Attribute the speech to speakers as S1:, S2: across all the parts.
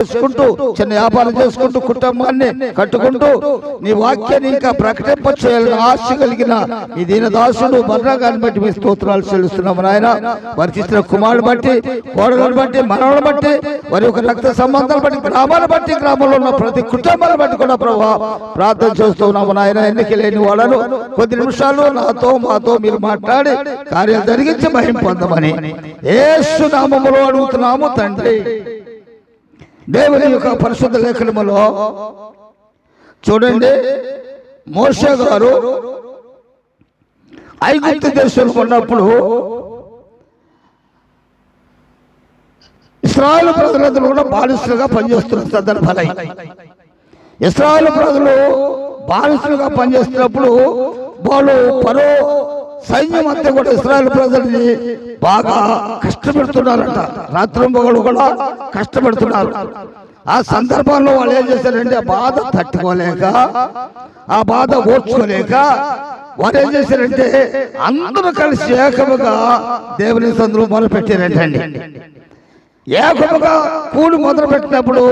S1: చేసుకుంటూ చిన్న వ్యాపారం చేసుకుంటూ కుటుంబాన్ని కట్టుకుంటూ నీ వాక్యాన్ని ఇంకా ప్రకటింప చేయాలని ఆశ కలిగిన ఈ దీన దాసుడు బర్రాగాన్ని బట్టి మీ స్తోత్రాలు చెల్లిస్తున్నాము నాయన. వారికి ఇచ్చిన కుమారుడు బట్టి, కోడలను బట్టి, మనవలను బట్టి, వారి యొక్క రక్త సంబంధాలు బట్టి, గ్రామాలను బట్టి, గ్రామంలో ఉన్న ప్రతి కుటుంబాలను బట్టి కూడా ప్రభావ ప్రార్థన చేస్తున్నాము నాయన. ఎన్నిక లేని వాళ్ళను కొద్ది నిమిషాలు నాతో మాతో మీరు మాట్లాడి కార్యాలు జరిగించి మహిమ పొందమని యేసు నామములో అడుగుతున్నాము తండ్రి. దేవుని యొక్క పరిశుద్ధ లేఖనములో చూడండి, మోషే గారు ఐగుప్తు దేశంలో ఉన్నప్పుడు ఇశ్రాయేలు ప్రజలందరూ కూడా బానిసలుగా పనిచేస్తున్న సందర్భాలు. ఇశ్రాయేలు ప్రజలు బానిసలుగా పనిచేస్తున్నప్పుడు వాళ్ళు పరో సైన్యం అంతా కూడా ఇశ్రాయేలు ప్రజల్ని బాగా కష్టపెడుతున్నారట. రాత్రింబగళ్ళు కూడా కష్టపెడుతున్నారు. ఆ సందర్భంలో వాళ్ళు ఏం చేశారంటే ఆ బాధ తట్టుకోలేక, ఆ బాధ ఓర్చుకోలేక వారు ఏం చేశారంటే అందరూ కలిసి ఏకముగా దేవుని సందులో మొదలుపెట్టారంటండి. ఏకముగా కూడి మొదలుపెట్టినప్పుడు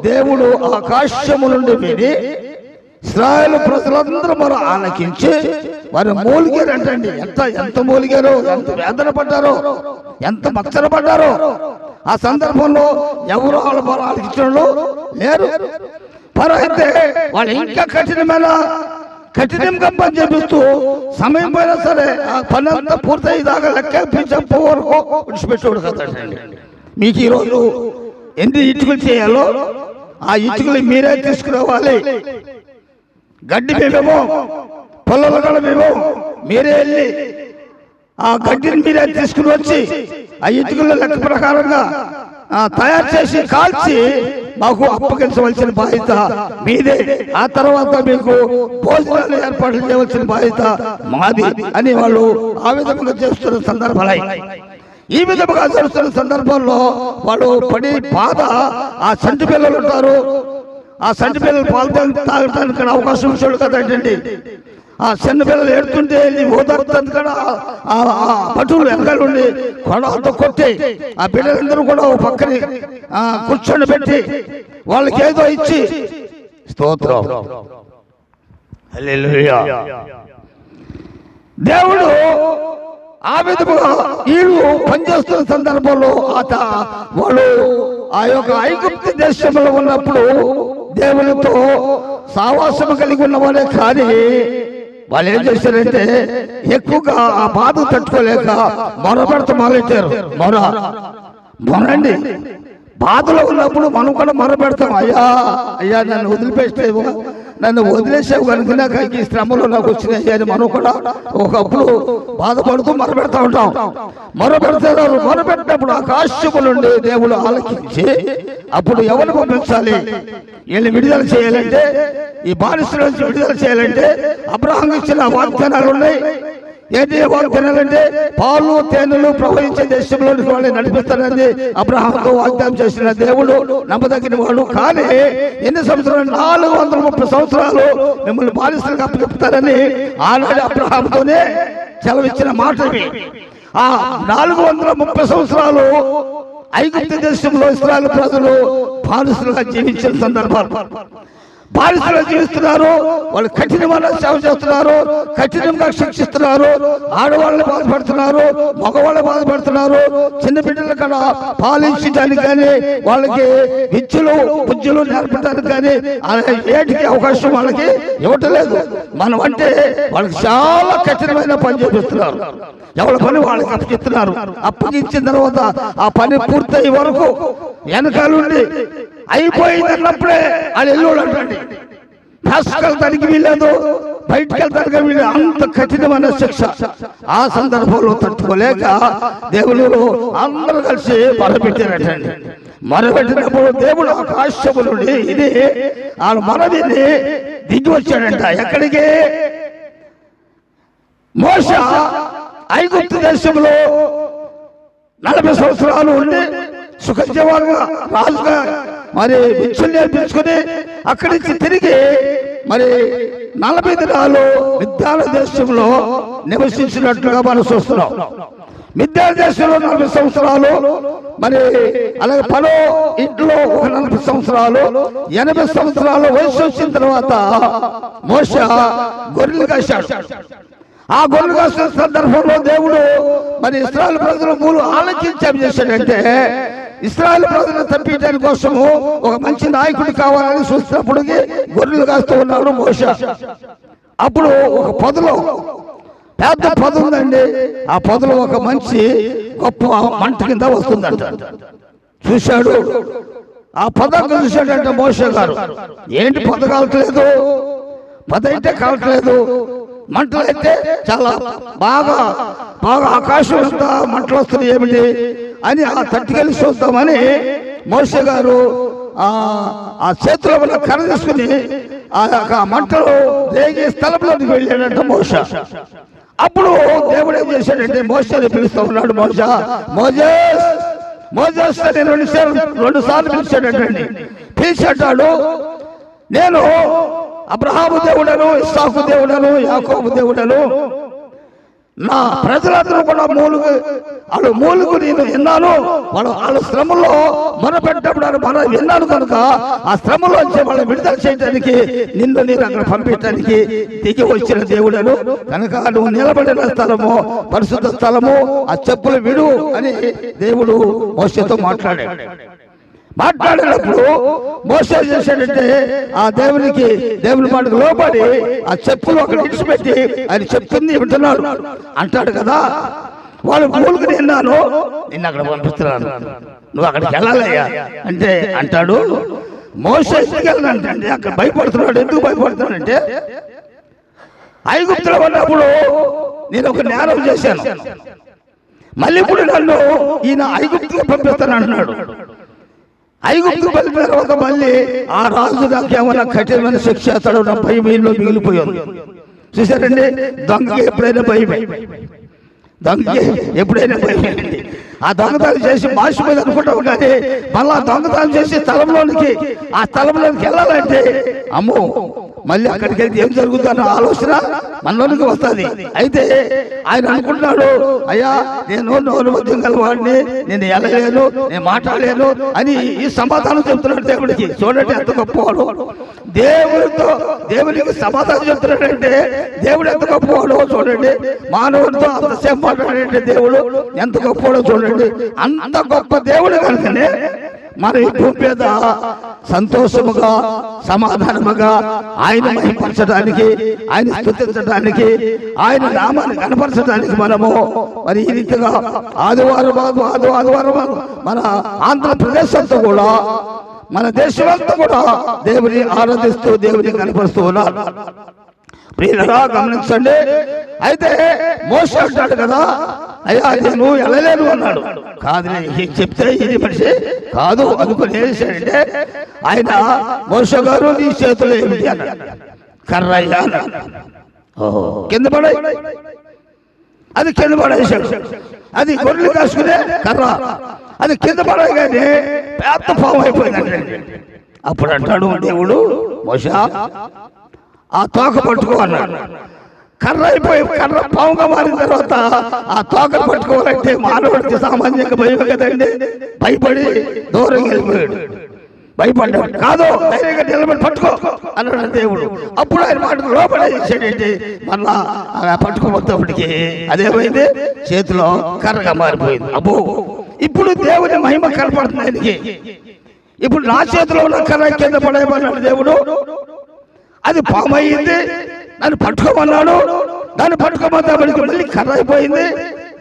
S1: దేవుడు ఆకాశము నుండి విని ఇశ్రాయేలు ప్రజలందరూ మనం ఆలకించి వారు మూలిగారంటండి. ఎంత మూలిగారో, ఎంత వేదన పడ్డారో, ఎంత మచ్చర పడ్డారో. ఆ సందర్భంలో ఎవరు వాళ్ళ మనం ఆలకించడంలో లేరు. అయితే వాళ్ళు ఇంకా కఠినంగా పని చేపిస్తూ సమయం పోయినా సరే ఆ పని అంతా పూర్తయ్యేదాకా లెక్క వరకు విడిచిపెట్టేవాడు కదండి. మీకు ఈరోజు ఎన్ని ఇటుకలు చేయాలో ఆ ఇటుకలు మీరే తీసుకురావాలి. గడ్డి మేమేమో పొలాల కూడా మేము మీరే వెళ్ళి ఆ గడ్డిని మీరే తీసుకుని వచ్చి ఆ ఇటుకల లెక్క ప్రకారంగా తయారు చేసి కాల్చి మాకు అప్పగించవలసిన బాధ్యత మీదే. ఆ తర్వాత మీకు భోజనాలు ఏర్పాట్లు చేయవలసిన బాధ్యత మాది అని వాళ్ళు ఆ విధంగా చేస్తున్న సందర్భాలు. ఈ విధంగా చేస్తున్న సందర్భంలో వాళ్ళు పడి బాధ, ఆ చంటి పిల్లలు ఉంటారు, ఆ చంటి పిల్లలు పాలు తాగడానికి అవకాశం ఇచ్చాడు కదండి. ఆ చిన్న పిల్లలు ఏడుతుంటే ఓదార్తాను కూడా ఆ పటువులు వెనకాల ఉండి కొడవలతో కొట్టి ఆ పిల్లలందరూ కూడా ఓ పక్కని కూర్చొని పెట్టి వాళ్ళకి ఏదో ఇచ్చి స్తోత్రం హల్లెలూయా. దేవుడు ఆ విధముగా వీళ్ళు పనిచేస్తున్న సందర్భంలో వాళ్ళు ఆ యొక్క ఐగుప్తు దేశంలో ఉన్నప్పుడు దేవునితో సావాసము కలిగి ఉన్నవాడే కానీ వాళ్ళు ఏం చేశారంటే ఎక్కువగా ఆ బాధ తట్టుకోలేక మొరపెడత మొదలెట్టారు. మొరండి, బాధలో ఉన్నప్పుడు మనం కూడా మొరపెడతాం. అయ్యా నన్ను వదిలేసావు కనుక నాకు ఈ శ్రమలో నాకు వచ్చినాయి అని మనం కూడా ఒకప్పుడు బాధపడుతూ మొరపెడతా ఉంటాం. మొరపెట్టినప్పుడు ఆకాశము నుండి దేవుడు ఆలకించి అప్పుడు ఎవరు పంపించాలి, వీళ్ళని విడుదల చేయాలంటే, ఈ బానిసల నుంచి విడుదల చేయాలంటే అబ్రహాం ఇచ్చిన వాగ్దానాలు ఉన్నాయి. ఏంటి వాగ్దానాలంటే పాలు తేనెలు ప్రవహించే దేశంలోని వాళ్ళని నడిపిస్తానని అబ్రహాంతో వాగ్దానం చేసిన దేవుడు నమ్మదగిన వాడు. కానీ ఎన్ని సంవత్సరాలు? 430 సంవత్సరాలు మిమ్మల్ని బానిసలుగా అప్పగిస్తారని ఆనాడు అబ్రహాంతోనే సెలవిచ్చిన మాట ఇవి. ఆ 430 సంవత్సరాలు ఐగుప్తు దేశంలో ఇశ్రాయేలు ప్రజలు బానిసలుగా జీవించిన సందర్భాలు. బానిసలుగా జీవిస్తున్నారు. వాళ్ళు కఠినమైన సేవ చేస్తున్నారు, కఠినంగా శిక్షిస్తున్నారు. ఆడవాళ్ళని బాధపడుతున్నారు, మగవాళ్ళని బాధపడుతున్నారు. చిన్న బిడ్డలు కూడా పాలించడానికి కానీ వాళ్ళకి విద్యలు బుద్ధులు నేర్పడానికి కానీ ఏటికి అవకాశం వాళ్ళకి ఇవ్వటం లేదు. మనం అంటే వాళ్ళకి చాలా కఠినమైన పని చేపిస్తున్నారు. ఎవరి పని వాళ్ళకి అప్పగిస్తున్నారు. అప్పగించిన తర్వాత ఆ పని పూర్తయ్యే వరకు వెనకాలండి అయిపోయిందన్నప్పుడే వాళ్ళు ఎల్లుడు అంటండి. వెళ్తానికి వీలేదు, బయటకు వెళ్తానికి వీళ్ళు. అంత కఠినమైన శిక్ష. ఆ సందర్భంలో తట్టుకోలేక దేవుడు అందరూ కలిసి మొరపెట్టారటండి. మొరపెట్టినప్పుడు దేవుడు ఆకాశము నుండి ఇది ఆ మనవిని దిగి వచ్చాడంట. ఎక్కడికి? మోషే ఐగుప్తు దేశంలో 40 సంవత్సరాలు ఉండి సుఖజీవాలుగా రాజుగా మరి విద్యలు నేర్పించుకుని అక్కడి నుంచి తిరిగి మరి 40 దినాలు విద్యాల దేశంలో నివసించినట్లుగా మనం చూస్తున్నాం. మిద్యాన్ దేశంలో 40 సంవత్సరాలు, మరి అలాగే పరో ఇంట్లో 40 సంవత్సరాలు, 80 సంవత్సరాలు వయసు వచ్చిన తర్వాత మోషే గొర్రెలు కాశాడు. ఆ గొర్రెలు కాసిన సందర్భంలో దేవుడు మరి ఇశ్రాయేలు ప్రజల మూలు ఆలోచించి చేశాడంటే, ఇశ్రాయేలు ప్రజలను తప్పించడానికి కోసము ఒక మంచి నాయకుడు కావాలని చూసినప్పుడు గొర్రెలు కాస్తూ ఉన్నాడు మోషే. అప్పుడు ఒక పొదలో, పెద్ద పొద ఉందండి, ఆ పొదలో ఒక మంచి గొప్ప మంట కింద వస్తుందంట. చూశాడు, ఆ పొద చూశాడంటే మోషే గారు, ఏంటి పొద కావట్లేదు, పొద అయితే కావట్లేదు, మంటలు అయితే చాలా బాగా బాగా ఆకాశం అంతా మంటలు వస్తున్నాయి ఏమిటి అని ఆ తట్టుకెళ్ళి చూద్దామని మోషే గారు ఆ చేతిలో ఉన్న కర్ర తీసుకుని ఆ మంటలు రేగే స్థలంలోకి వెళ్ళాడంట మోషే. అప్పుడు దేవుడు ఏం చేశాడంటే మోషేని పిలుస్తూ ఉన్నాడు. మోజేస్ మోజేస్ అని 2 సార్లు పిలిచాడంటండి. పిలిచాడు, నేను అబ్రహాము దేవుడను, ఇస్సాకు దేవుడను, యాకోబు దేవుడను, నా ప్రజలందరూ కూడా మూలుగు నేను విన్నాను. వాళ్ళ శ్రమలో మొరపెట్టినప్పుడు మనం విన్నాను కనుక ఆ శ్రమలోంచి వాళ్ళని విడుదల చేయడానికి నిన్ను నేను అక్కడ పంపించడానికి దిగి వచ్చిన దేవుడను కనుక నువ్వు నిలబడిన స్థలము పరిశుద్ధ స్థలము, ఆ చెప్పులు విడు అని దేవుడు మోషేతో మాట్లాడినప్పుడు మోషే చేశాడంటే ఆ దేవుని మాటకు లోబడి ఆ చెప్పులు అక్కడ ఇచ్చిపెట్టి ఆయన చెప్తుంది వింటున్నాడు అంటాడు కదా. వాళ్ళు మూలుగు నిన్నాను, నిన్ను అక్కడ పంపిస్తున్నాను, నువ్వు అక్కడికి వెళ్ళాలయ్యా అంటే అంటాడు. మోషే ఎందుకు వెళ్ళాలంటే అక్కడ భయపడుతున్నాడు. ఎందుకు భయపడుతున్నాడంటే, ఐగుప్తులో ఉన్నప్పుడు నేను ఒక నేరం చేశాను, మళ్ళీ ఇప్పుడు నన్ను ఈయన ఐగుప్తుకు పంపిస్తాను అంటున్నాడు. ఐగుప్తుకు వెళ్ళిన తర్వాత మళ్ళీ ఆ రాజు నాకు ఏమన్నా కఠినమైన శిక్ష అతడు నా భయం మిగిలిపోయింది. చూసారండి, దొంగకి ఎప్పుడైనా భయమే, దొంగకి ఎప్పుడైనా భయమే. ఆ దొంగతనం చేసి మాసిపోయింది అనుకుంటాం, కానీ మళ్ళీ ఆ దొంగతనం చేసి ఆ స్థలంలోనికి వెళ్ళాలంటే అమ్మో మళ్ళీ అక్కడికి వెళ్తే ఏం జరుగుతుందన్న ఆలోచన మనలోనికి వస్తుంది. అయితే ఆయన అనుకుంటున్నాడు, అయ్యా నేను నోరు మధ్యం గలవాడిని, నేను వెళ్ళలేను, నేను మాట్లాడలేను అని ఈ సమాధానం చెప్తున్నాడు దేవుడికి. చూడండి ఎంత గొప్పవాడు, దేవునికి సమాధానం చెప్తున్నాడంటే దేవుడు ఎంత గొప్పవాడు చూడండి. మానవుడితో అంతసేపు మాట్లాడంటే దేవుడు ఎంత గొప్పవాడో చూడండి. అంత గొప్ప దేవుడు కనుకనే మరి భూమి మీద సంతోషముగా సమాధానముగా ఆయన మహిమపరచడానికి, ఆయన స్తుతించడానికి, ఆయన నామాన్ని కనపరచడానికి మనము మరి ఈ రీతిగా ఆదివారం మన ఆంధ్రప్రదేశ్ అంతా కూడా, మన దేశమంతా కూడా దేవుని ఆరాధిస్తూ దేవుని కనపరుస్తూ ఉన్నారు. ప్రియులరా గమనించండి. అయితే మోషే అంటాడు కదా, అయ్యా నేను వెళ్ళలేను అన్నాడు. కాదు చెప్తే ఇది మనిషి కాదు అనుకుని ఏసాడంటే ఆయన మోషే గారు నీ చేతులు ఏమిటి అన్నాడు. కర్ర అయ్యా అన్నాడు. కింద పడే, అది కింద పడేసాడు. అది గొర్రెలు కాసుకునే కర్ర, అది కింద పడగానే పెద్ద పాము అయిపోయిందండి. అప్పుడు అంటాడు దేవుడు, మోషే ఆ తోక పట్టుకో అన్నాడు. కర్ర పాముగా మారిన తర్వాత ఆ తోకను పట్టుకోవాలంటే మానవుడికి సామాన్యంగా భయం కదండి. భయపడి దూరంగా వెళ్ళిపోయాడు, భయపడ్డాడు. కాదు ధైర్యంగా నిలబడి పట్టుకో అన్నాడు దేవుడు. అప్పుడు ఆయన మాటకు లోపడేసాడంటే మళ్ళా పట్టుకోబోతేప్పటికి అదేమైంది, చేతిలో కర్రగా మారిపోయింది. అబ్బో ఇప్పుడు దేవుని మహిమ కనపడుతుంది ఆయనకి. ఇప్పుడు నా చేతిలో ఉన్న కర్ర కింద పడేయమన్నాడు దేవుడు. అది పాము అయింది, నన్ను పట్టుకోమన్నాడు. దాన్ని పట్టుకోమంటే మళ్ళీ కర్ర అయిపోయింది.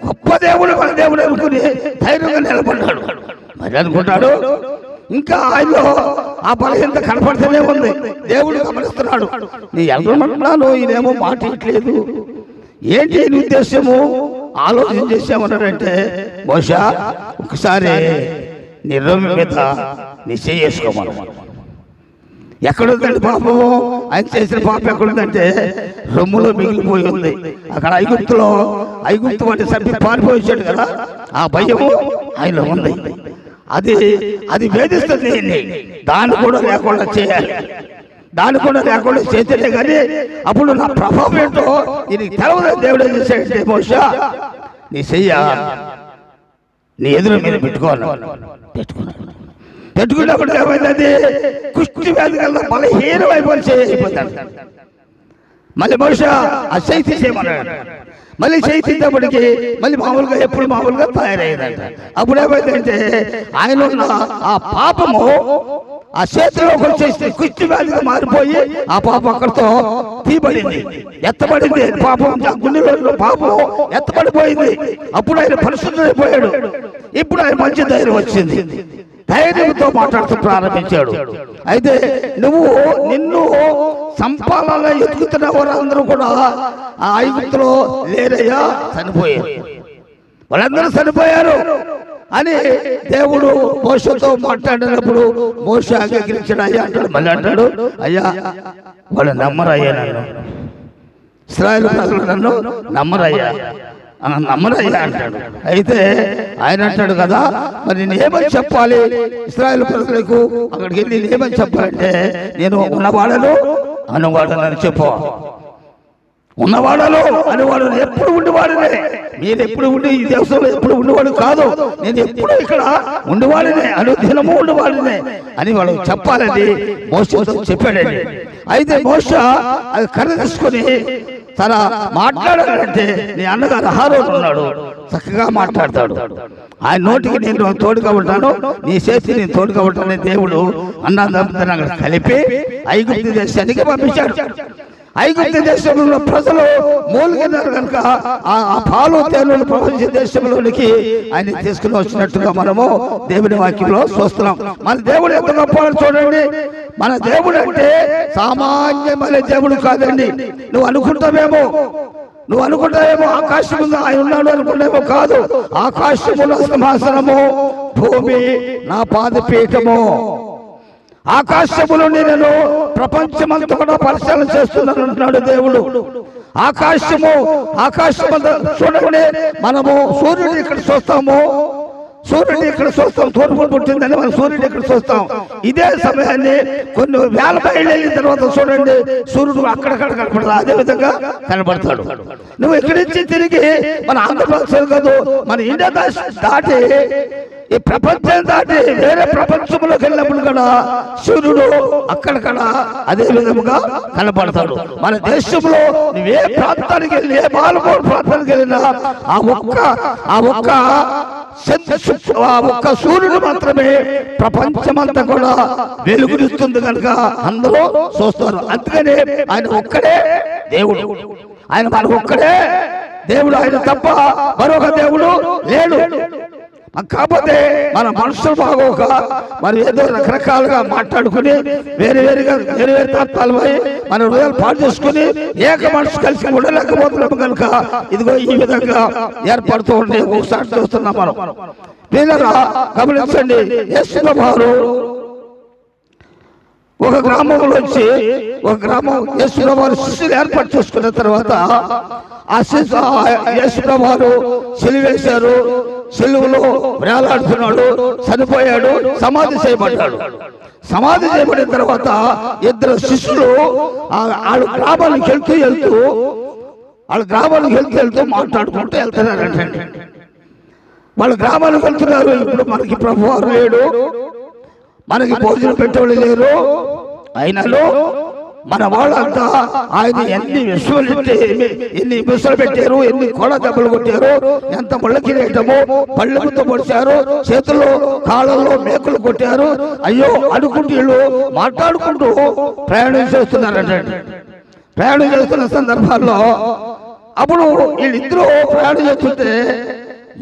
S1: గొప్ప దేవుడు మన దేవుడు అనుకుని ధైర్యంగా నిలబడ్డాడు. మరి అనుకుంటాడు ఇంకా ఆయనలో ఆ బలహీనత కనపడుతూనే ఉంది. దేవుడు గమనిస్తున్నాడు, నీ ఎల్లమంటున్నాను, ఈయనేమో మాట ఇట్లేదు, ఏంటి నీ ఉద్దేశము, ఆలోచన చేసామన్నాడంటే బహుశా ఒకసారి నీ రొమ్ము మీద నీ చేసుకోమను. ఎక్కడుందండి పాపము, ఆయన చేసిన పాపం ఎక్కడుందంటే రొమ్ములో మిగిలిపోయి ఉంది. అక్కడ ఐగుప్తు వాటి సభ్యులు పారిపోయించాడు కదా, ఆ భయము ఆయనలో ఉంది. అది వేధిస్తుంది. దాన్ని కూడా లేకుండా చేయాలి, దాన్ని కూడా లేకుండా చేతలే కానీ అప్పుడు నా ప్రభావం ఏంటో ఇది తెలవదు. దేవుడు ఏం చేశాడంటే మోషే నీ చెయ్య నీ ఎదురు మీద పెట్టుకున్నాడు. పెట్టుకున్నప్పుడు ఏమైంది? కుష్టి వ్యాధి కల్లా బలహీనమైపోయి చేయబోతాడు. మళ్ళీ బహుశా ఆ చేయి తీసేయమన్నాడు. మళ్ళీ చేయి తీసేపటికి మళ్ళీ ఎప్పుడు మామూలుగా తయారయ్యేదంట. అప్పుడు ఏమైందంటే ఆయన ఉన్న ఆ పాపము ఆ చేతిలోకి వచ్చేసి కుష్టి వ్యాధిగా మారిపోయి ఆ పాపం అక్కడితో తీయబడింది, ఎత్తబడింది. పాపం గుండెలో పాపం ఎత్తబడిపోయింది. అప్పుడు ఆయన పరిశుద్ధమైపోయాడు. ఇప్పుడు ఆయన మంచి ధైర్యం వచ్చింది. ధైర్యంతో మాట్లాడుతూ ప్రారంభించాడు. అయితే నిన్ను సంపాలలో ఎదుగుతున్న వారందరూ కూడా ఆ ఐగుప్తులో లేరయ్యా, చనిపోయారు, వాళ్ళందరూ చనిపోయారు అని దేవుడు మోషతో మాట్లాడినప్పుడు మోషే అంగీకరించాడు. అయ్యా అంటాడు. మళ్ళీ అంటాడు, అయ్యా వాళ్ళు నమ్మరయ్యా, నన్ను ఇశ్రాయేలు ప్రజలు నన్ను నమ్మరయ్యా అంటాడు. అయితే ఆయన అంటాడు కదా, మరి నేను ఏమని చెప్పాలి ఇశ్రాయేలు ప్రజలకు? అక్కడికి వెళ్ళి నేను ఏమని చెప్పాలంటే, నేను ఉన్నవాడను అనువాడనని చెప్పు. ఉన్నవాడను అనేవాడు ఎప్పుడు ఉండేవాడినే. మీరు ఎప్పుడు ఉండి ఈ దేశంలో ఎప్పుడు ఉండేవాడు కాదు, నేను ఎప్పుడు ఇక్కడ ఉండేవాడినే, అనుదినము ఉండేవాడినే అని వాళ్ళు చెప్పాలని మోషతో చెప్పాడండి. అయితే మోషే అది కర్ర తీసుకొని తన మాట్లాడాలంటే, నీ అన్నగారు అహరోను ఉన్నాడు, చక్కగా మాట్లాడతాడు. ఆయన నోటికి నేను తోడుగా ఉంటాను, నీ చేతి నేను తోడుగా ఉంటానని దేవుడు అన్నదంతా కలిపి ఐగుప్తు దేశానికి పంపించాడు. ఐగుప్తు దేశంలో ప్రజలు మూలిగినారు కనుక ఆ పాలు తేనెలు ప్రపంచ దేశంలోనికి ఆయన తీసుకుని వచ్చినట్టుగా మనము దేవుని వాక్యంలో చూస్తున్నాం. మన దేవుడు ఎంత గొప్పవాడు చూడండి. మన దేవుడు అంటే సామాన్యమైన దేవుడు కాదండి. నువ్వు అనుకుంటావేమో ఆకాశం ఉంది ఆయన ఉన్నాడు అనుకునేమో కాదు. ఆకాశముల సింహాసనము, భూమి నా పాదపీఠము. ఆకాశములో నేను ప్రపంచమంతా కూడా పరిశీలన చేస్తున్నాను అంటున్నాడు దేవుడు. ఆకాశము చూడగానే మనము సూర్యుడిని ఇక్కడ చూస్తాము, తూర్పు పుట్టిందని మనం సూర్యుడు ఇక్కడ చూస్తాం. ఇదే సమయాన్ని కొన్ని వేల మైళ్ళు వెళ్ళిన తర్వాత చూడండి, సూర్యుడు అక్కడక్కడ కనపడతాడు, అదే విధంగా కనపడతాడు. నువ్వు ఇక్కడి నుంచి తిరిగి మన ఆంధ్రప్రదేశ్ కాదు, మన ఇండియా దాటి ఈ ప్రపంచం దాటి వేరే ప్రపంచంలోకి వెళ్ళినప్పుడు కూడా సూర్యుడు అక్కడక్కడ అదే విధముగా కనపడతాడు. మన దేశంలో నువ్వే ప్రాంతానికి వెళ్ళి, ఏ బాలపూర్ ప్రాంతానికి వెళ్ళినా ఆ ఒక్క సూర్యుడు మాత్రమే ప్రపంచమంతా కూడా వెలుగునిస్తుంది కనుక అందరూ చూస్తారు. అందుకనే ఆయన ఒక్కడే దేవుడు, ఆయన మన ఒక్కడే దేవుడు, ఆయన తప్ప మరొక దేవుడు లేడు. కాకపోతే మన మనుషులు బాగోక మరి ఏదో రకరకాలుగా మాట్లాడుకుని వేరే తత్వాలు పోయి మన హృదయాలు పాటు చేసుకుని ఏక మనసు కలిసి ఉండలేకపోతున్నాము కనుక ఇదిగో ఈ విధంగా ఏర్పడుతూ ఉండే ఒకసారి చూస్తున్నాం మనం. వీళ్ళరా గమనించండి, యేసు ప్రభువు ఒక గ్రామంలోంచి యేసు ప్రభువు శిష్యులు ఏర్పాటు చేసుకున్న తర్వాత ఆ యేసు ప్రభువు సిలువేశారు, సిలువలో వేలాడుతున్నాడు, చనిపోయాడు, సమాధి చేయబడ్డాడు. సమాధి చేయబడిన తర్వాత ఇద్దరు శిష్యులు వాళ్ళ గ్రామానికి వెళ్తూ మాట్లాడుకుంటూ వెళ్తున్నారంటే, వాళ్ళ గ్రామానికి వెళ్తున్నారు. ఇప్పుడు మనకి ప్రభువారు లేడు, మనకి భోజనం పెట్టేవాళ్ళు లేరు, అయినలో మన వాళ్ళంతా ఆయన ఎన్ని విషయాలు పెట్టారు, ఎన్ని కోడ దెబ్బలు కొట్టారు, ఎంత ముళ్ళ కిరీటము పళ్ళెముతో పొడిచారు, చేతుల్లో కాళ్ళల్లో మేకులు కొట్టారు, అయ్యో అనుకుంటూ వీళ్ళు మాట్లాడుకుంటూ ప్రయాణం చేస్తున్నారంటే. ప్రయాణం చేస్తున్న సందర్భాల్లో అప్పుడు వీళ్ళిద్దరూ ప్రయాణం చేస్తుంటే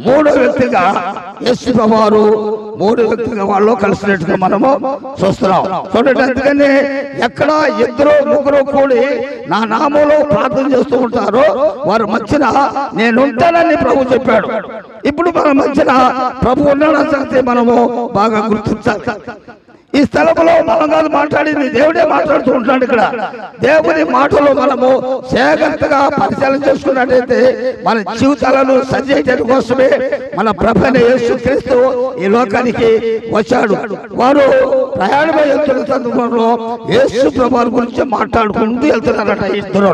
S1: మూడో వ్యక్తిగా యేసు ప్రభువు మూడో వ్యక్తిగా వాళ్ళు కలిసినట్టుగా మనము చూస్తున్నాం. చూడండి, అందుకని ఎక్కడ ఇద్దరు ముగ్గురు కూడి నా నామంలో ప్రార్థన చేస్తూ ఉంటారో వారి మధ్యన నేను ఉంటానని ప్రభు చెప్పాడు. ఇప్పుడు మన మధ్యన ప్రభు ఉన్నాడని సంగతి మనము బాగా గుర్తించాలి. ఈ స్థలంలో మనం కాదు మాట్లాడింది, దేవుడే మాట్లాడుతూ ఉంటాడు. ఇక్కడ దేవుని మాటలు మనము జాగ్రత్తగా పరిశీలన చేసుకున్నట్టయితే మన జీవితాలను సరిచేయడం కోసమే మన ప్రభువైన యేసుక్రీస్తు ఈ లోకానికి వచ్చాడు. వారు ప్రయాణమై వెళ్తున్న సందర్భంలో యేసు ప్రభువు గురించి మాట్లాడుకుంటూ వెళ్తున్నారట. ఇద్దరు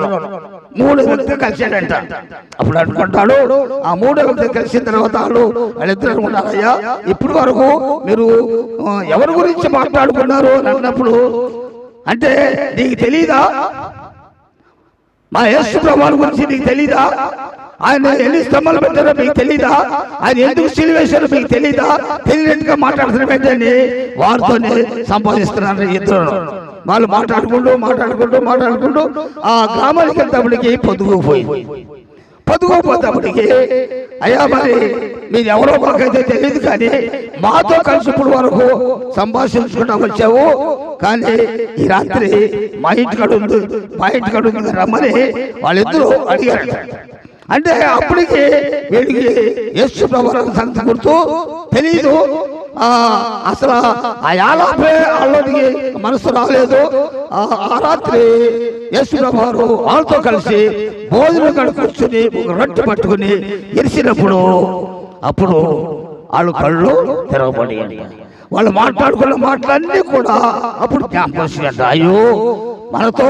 S1: మూడో వ్యక్తి కలిసాడంట. అప్పుడు అనుకుంటాడు, ఆ మూడో వ్యక్తి కలిసిన తర్వాత వాళ్ళిద్దరు అనుకున్నారయ్యా, ఇప్పుడు వరకు మీరు ఎవరి గురించి మాట్లాడుకున్నారు అని అన్నప్పుడు, అంటే నీకు తెలీదా, మా యేసు ప్రభువు గురించి నీకు తెలీదా, ఆయన ఎన్ని స్తంభాలు పెట్టారో మీకు తెలీదా, ఆయన ఎందుకు సిలువేశారో మీకు తెలీదా, తెలియనట్టుగా మాట్లాడుతున్న వారితోనే సంపాదిస్తున్నారు ఇద్దరు. వాళ్ళు మాట్లాడుకుంటూ ఆ గ్రామానికి వెళ్తాప్పటికి పొద్దుకోపోతాప్పటికి, అయ్యా మరి మీరు ఎవరో మాకైతే తెలియదు, కానీ మాతో కలిసి ఇప్పుడు వరకు సంభాషించుకుంటా వచ్చావు, కానీ ఈ రాత్రి మా ఇంటికాడు రమ్మని వాళ్ళిద్దరూ అడిగారు. అంటే అప్పటికి వీడికి యేసు ప్రభువు సంగతి గుర్తు తెలీదు. అసలు ఆ యాలాపే వాళ్ళకి మనసు రాలేదు. ఆ రాత్రి యేసు ప్రభువు వాళ్ళతో కలిసి భోజనం కాడ కూర్చుని రొట్టె పట్టుకుని ఇరిసినప్పుడు అప్పుడు వాళ్ళు కళ్ళు తెరవబడి వాళ్ళు మాట్లాడుకున్న మాటలన్నీ కూడా అప్పుడు జ్ఞాపకం. అయ్యో, మనతో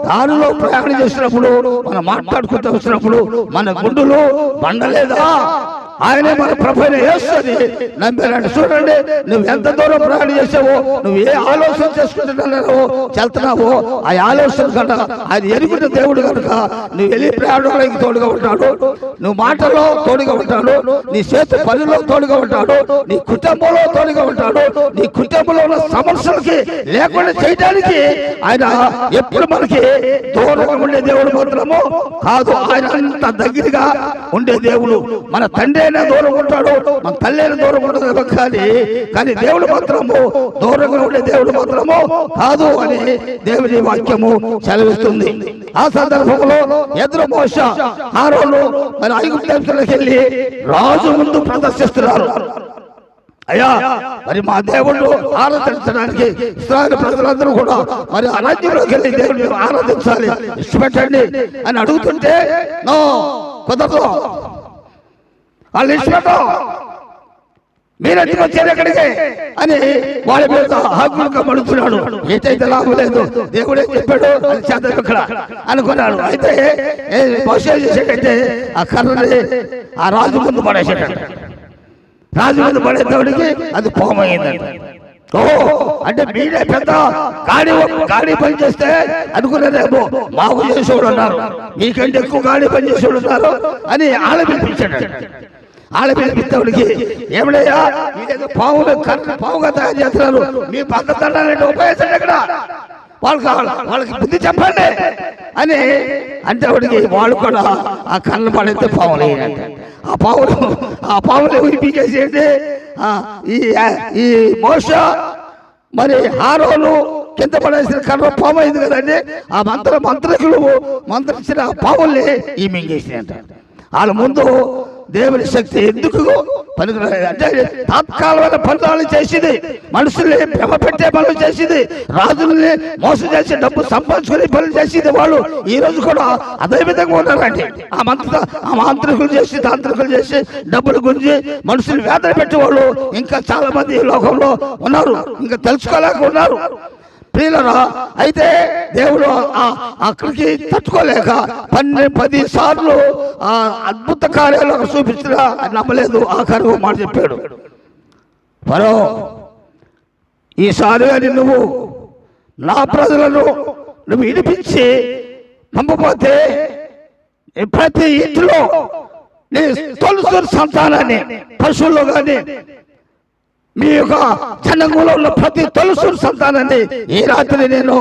S1: దారిలో ప్రయాణం చేసినప్పుడు, మనం మాట్లాడుకుంటూ వచ్చినప్పుడు మన గుండెలు బండలేదా, ఆయనే మన ప్రభువుని యేసుని నమ్మారంటే. చూడండి, నువ్వు ఎంత దూరం ప్రయాణం చేసావో, నువ్వు ఏ ఆలోచన చేసుకుంటున్నావో చెల్తున్నావో, ఆ ఆలోచన కనుక ఆయన ఎరుగున్న దేవుడు కనుక నువ్వు వెళ్ళి ప్రయాణంలోకి తోడుగా ఉంటాడు, నువ్వు మాటల్లో తోడుగా ఉంటాడు, నీ చేతి పనిలో తోడుగా ఉంటాడు, నీ కుటుంబంలో తోడుగా ఉంటాడు, నీ కుటుంబంలో ఉన్న సమస్యలకి లేకుండా చేయడానికి ఆయన ఎప్పుడు మనకి దూరంగా ఉండే దేవుడు మాత్రము కాదు, ఆయన అంత దగ్గరగా ఉండే దేవుడు. మన తండ్రి అయినా దూరం ఉంటాడు, మన తల్లి అయినా దూరం ఉండదు, కానీ దేవుడు మాత్రము దూరంగా ఉండే దేవుడు మాత్రము కాదు అని దేవుని వాక్యము సెలవిస్తుంది. ఆ సందర్భంలో ఎదురు మోషే ఆరోను మరి ఐగుప్తు దేశంలోకి వెళ్ళి రాజు ముందు ప్రదర్శిస్తున్నారు. అయ్యా, మరి మా దేవుడు ఆరాధించడానికి ఇశ్రాయేలు ప్రజలందరూ కూడా మరి అరణ్యంలోకి వెళ్ళి దేవుడిని ఆరాధించాలి, ఇష్టపెట్టండి అని అడుగుతుంటే నో, కుదరదు, వాళ్ళు ఇష్టపెట్టం, మీరు ఎందుకు వచ్చారు ఎక్కడికి అని వాళ్ళ మీద హక్కులుగా మడుతున్నాడు. ఏటైతే లాభం లేదు, దేవుడే చెప్పాడు అది చేద్దాం ఇక్కడ అనుకున్నాడు. అయితే మోషే చేసేటంటే ఆ కర్రని ఆ రాజు ముందు పడేసేటంట. రాజు మీద పడేటోడికి అది పోమైందంట. అంటే మీరే పెద్ద గాడి పని చేస్తే అనుకున్నారేమో, మాకు చేసేవాడు ఉన్నారు, మీకంటే ఎక్కువ గాడి పని చేసేవాడు ఉన్నారు అని ఆళ్ళ పిలిపించాడు. ఆళ్ళ పిలిపించేవాడికి ఏమిటయ్యా, మీరేదో పావుగా తయారు చేస్తున్నారు, మీ పద్ధతి ఉపయోగించండి ఇక్కడ, వాళ్ళకి బుద్ధి చెప్పండి అని అంటే వాడికి వాళ్ళు కూడా ఆ కళ్ళు పడితే పావులు వేయాలంటే ఆ పావులు వినిపించేసి ఈ మోషే మరి ఆరోను కింద పడేసిన కర్ర పాము అయింది కదండి, ఆ మంత్రికులు మంత్రించిన పావుల్ని ఈ మింగేసినంట. వాళ్ళ ముందు దేవుని శక్తి ఎందుకు పనికిరాదు అంటే తాత్కాలమైన పనులు చేసింది, మనుషుల్ని భ్రమ పెట్టే పనులు చేసింది, రాజుల్ని మోసం చేసి డబ్బు సంపాదించుకునే పనులు చేసింది. వాళ్ళు ఈ రోజు కూడా అదే విధంగా ఉన్నారండి. ఆ మాంత్రికులు చేసి తాంత్రికులు చేసి డబ్బులు గురించి మనుషులు వేదన పెట్టేవాళ్ళు ఇంకా చాలా మంది ఈ లోకంలో ఉన్నారు, ఇంకా తెలుసుకోలేక ఉన్నారు ప్రియులరా. అయితే దేవుడు అక్కడికి తట్టుకోలేక 10 సార్లు ఆ అద్భుత కార్యాలు చూపించినా నమ్మలేదు. ఆఖరు మాట చెప్పాడు, ఫరో, ఈసారి అని నువ్వు నా ప్రజలను నువ్వు విడిపించి పంపపోతే ప్రతి ఇంటిలో నీ తొలుసూరు సంతానాన్ని, పశువుల్లో కానీ మీ యొక్క జనంలో ఉన్న ప్రతి తొలుసూరు సంతానాన్ని ఈ రాత్రి నేను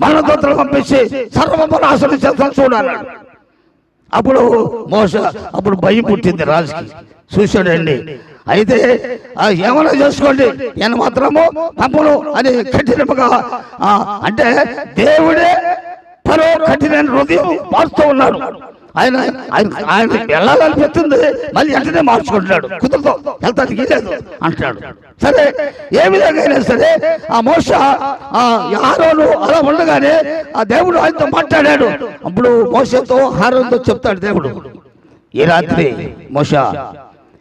S1: మరణదూతలు పంపించి సర్వనాశనం చేస్తాను చూడాలి. అప్పుడు మోషే భయం పుట్టింది రాజుకి, చూశాడండి. అయితే ఏమైనా చేసుకోండి, నేను మాత్రము పంపను అని కఠినముగా అంటే దేవుడే ఫరో కఠినమైన హృదయం మారుతూ ఉన్నాడు. ఆయన వెళ్ళాలనిపిస్తుంది, మళ్ళీ వెంటనే మార్చుకుంటున్నాడు, కుదురుతో వెళ్తానికి లేదు అంటాడు. సరే, ఏ విధంగా అయినా సరే ఆ మోషే ఆరోను అలా ఉండగానే ఆ దేవుడు ఆయనతో మాట్లాడాడు. అప్పుడు మోషేతో ఆరోనుతో చెప్తాడు దేవుడు, ఈ రాత్రి మోషే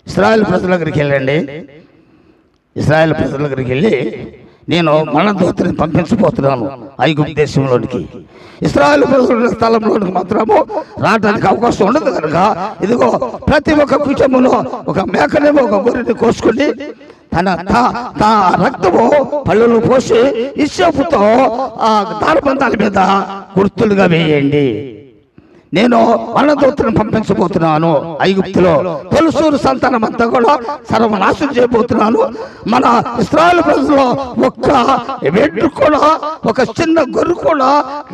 S1: ఇశ్రాయేలు ప్రజల దగ్గరికి వెళ్ళండి, ఇశ్రాయేలు ప్రజల దగ్గరికి వెళ్ళి నేను మరణదూతని పంపించబోతున్నాను ఐగుప్తు దేశంలోనికి. ఇశ్రాయేలు ప్రజల స్థలంలోనికి మాత్రము రావడానికి అవకాశం ఉండదు కనుక ఇదిగో ప్రతి ఒక్క కుటుంబంలో ఒక మేకనేమో ఒక గొర్రెని కోసుకుని తన రక్తము పళ్ళను పోసి ఇస్సోపుతో ఆ దారబంధాల మీద గుర్తులుగా వేయండి. నేను మరణదూతను పంపించబోతున్నాను ఐగుప్తులో. తొలసూరు సంతానం అంతా కూడా సర్వనాశనం చేయబోతున్నాను. మన ఇశ్రాయేలు ప్రజల్లో ఒక్క వెంట్రుక కూడా, ఒక చిన్న గొర్రె కూడా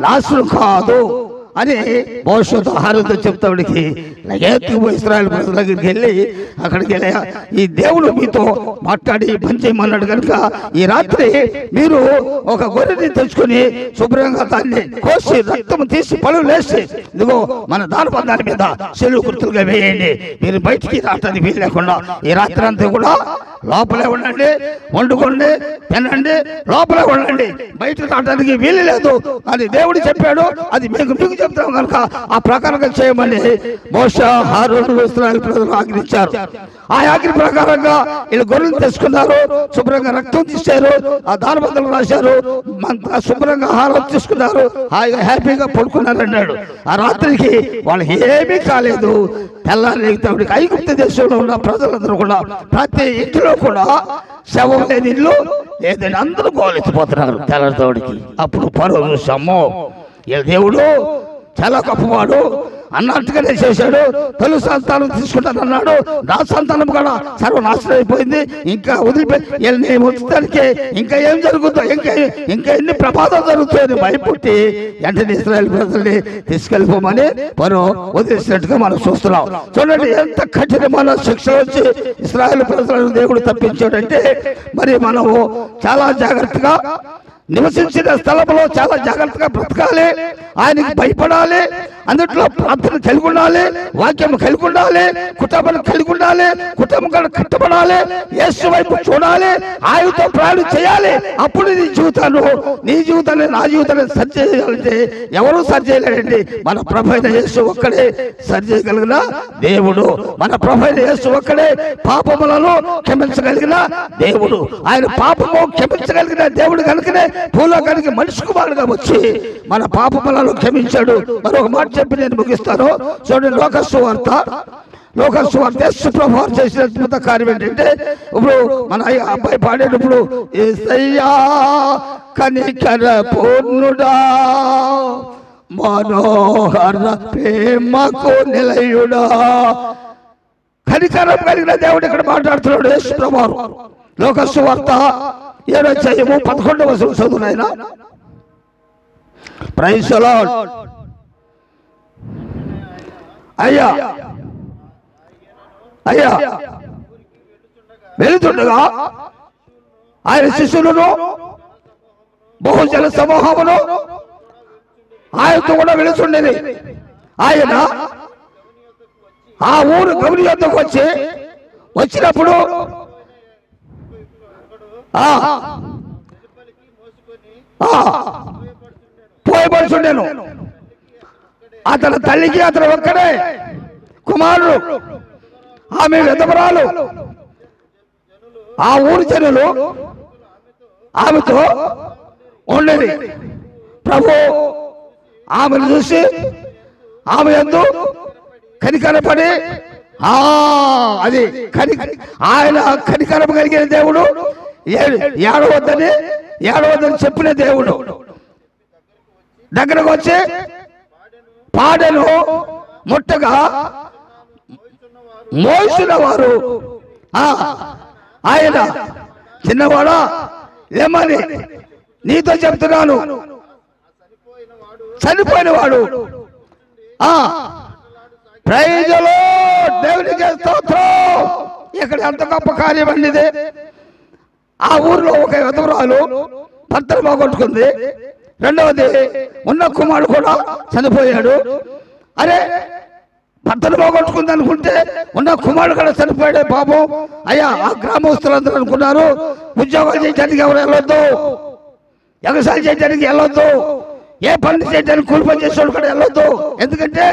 S1: నాశనం కాదు అని భవిష్యత్తు ఆహారంతో చెప్తాడికి ఇశ్రాయేలు ప్రజల దగ్గరికి వెళ్ళి అక్కడికి వెళ్ళి ఈ దేవుడు మీతో మాట్లాడి పని చేయమన్నాడు కనుక ఈ రాత్రి మీరు ఒక గొర్రెని తెచ్చుకొని శుభ్రంగా దాన్ని కోసి రక్తం తీసి పళ్ళు లేసి ఇదిగో మన దానబంధాల మీద సెలవు గుర్తులుగా వేయండి. మీరు బయటికి రావడానికి వీలు లేకుండా ఈ రాత్రి అంతా కూడా లోపలే ఉండండి, వండుకోండి, తినండి, లోపలే ఉండండి, బయటకు రావడానికి వీలు లేదు అని దేవుడు చెప్పాడు. అది మీకు చెప్తాం కనుక ఆ ప్రకారంగా చేయమని మోషే హారోను ఇశ్రాయేలు ప్రజలు ఆజ్ఞించారు. ఆ ఆజ్ఞ ప్రకారంగా వీళ్ళు గొర్రెలు తెచ్చుకున్నారు, శుభ్రంగా రక్తం తీశారు, ఆ దానబంధులు రాశారు, శుభ్రంగా ఆహారం తీసుకున్నారు, హాయిగా హ్యాపీగా పడుకున్నారు అన్నాడు. ఆ రాత్రికి వాళ్ళకి ఏమీ కాలేదు. తెల్లారి ఐగుప్తు దేశంలో ఉన్న ప్రజలందరూ కూడా ప్రతి ఇంటిలో కూడా శవం లేని ఇల్లు లేదని అందరూ గోలెత్తిపోతున్నారు తెల్లతోడికి. అప్పుడు పరో చూసాము దేవుడు చాలా గొప్పవాడు అన్నట్టుగానే చేశాడు. తొలి సంతానం తీసుకుంటానన్నాడు, నా సంతానం కూడా సర్వనాశనం అయిపోయింది. ఇంకా వదిలిపోయి నేను వచ్చేదానికి ఇంకా ఏం జరుగుతుందో, ఇంకా ఎన్ని ప్రమాదాలు జరుగుతాయని భయపుట్టి వెంటనే ఇశ్రాయేలు ప్రజల్ని తీసుకెళ్ళిపోమని పరో వదిలేసినట్టుగా మనం చూస్తున్నాం. చూడండి ఎంత కఠినమైన శిక్ష వచ్చి ఇశ్రాయేలు ప్రజలను దేవుడు తప్పించాడంటే మరి మనము చాలా జాగ్రత్తగా నివసించిన స్థలంలో చాలా జాగ్రత్తగా బ్రతకాలి, ఆయనకి భయపడాలి, అందుట్లో ప్రార్థన కలిగి ఉండాలి, వాక్యం కలిగి ఉండాలి, కుటుంబం కలిగి ఉండాలి, కుటుంబం కట్టబడాలి, యేసు వైపు చూడాలి, ఆయనతో ప్రయాణం చేయాలి. అప్పుడు నీ జీవితాన్ని నా జీవితాన్ని సరి చేయాలంటే ఎవరు సరి చేయలేడండి. మన ప్రభు అయిన యేసు ఒక్కడే సరి చేయగలిగిన దేవుడు. మన ప్రభు అయిన యేసు ఒక్కడే పాపములను క్షమించగలిగిన దేవుడు. ఆయన పాపము క్షమించగలిగిన దేవుడు కనుకనే భూలోకానికి మనిషి కుమారుడుగా వచ్చి మన పాపములను క్షమించాడు. మరొక మాట చెప్పి నేను ముగిస్తాను. చూడండి లోకసువార్త యేసు ప్రభువు చేసిన అద్భుత కార్యం ఏంటంటే, ఇప్పుడు మన అబ్బాయి పాడేటప్పుడు యేసయ్యా కనికర పూర్ణుడా మనోహర ప్రేమకు నిలయుడా, కనికరం కలిగిన దేవుడు ఇక్కడ మాట్లాడుతున్నాడు యేసు ప్రభువు. లోకసువార్త 7వ అధ్యాయము 11వ వచనం చదువునైనా. Praise the lord. అయ్యా వెళుతుండగా ఆయన శిష్యులను బహుజన సమూహమును ఆయనతో కూడా వెళుతుండేది. ఆయన ఆ ఊరు గౌని యొద్దకు వచ్చినప్పుడు పోయబడుచుండెను. అతని తల్లికి అతను ఒక్కడే కుమారుడు, ఆమె విధవరాలు. ఆ ఊరి జనులు ఆమెతో ఉండేది. ప్రభు ఆమెను చూసి ఆమె యందు కనికరపడి ఆయన కనికరం కలిగిన దేవుడు, ఏడవద్దని చెప్పిన దేవుడు దగ్గరకు వచ్చి పాడెను. ముట్టగా మోసిన వారు ఆయన చిన్నవాడా ఏమని నీతో చెప్తున్నాను, చనిపోయిన వాడు ప్రైజ్ ది లార్డ్, దేవునికి స్తోత్రం. ఇక్కడ ఎంత గొప్ప కార్యం అండి ఇది. ఆ ఊర్లో ఒక విధవరాలు భర్తను పోగొట్టుకుంది. రెండవది ఉన్న కుమారుడు కూడా చనిపోయాడు. అరే భర్తను పోగొట్టుకుంది అనుకుంటే ఉన్న కుమారుడు కూడా చనిపోయాడే పాపం. అయ్యా ఆ గ్రామస్తులందరూ అనుకున్నారు ఉద్యోగాలు చేయడానికి ఎవరు వెళ్ళొద్దు, వ్యవసాయం చేయడానికి వెళ్ళొద్దు, ఏ పని చేయడానికి కూలి పని చేసేవాడు కూడా వెళ్ళొద్దు. ఎందుకంటే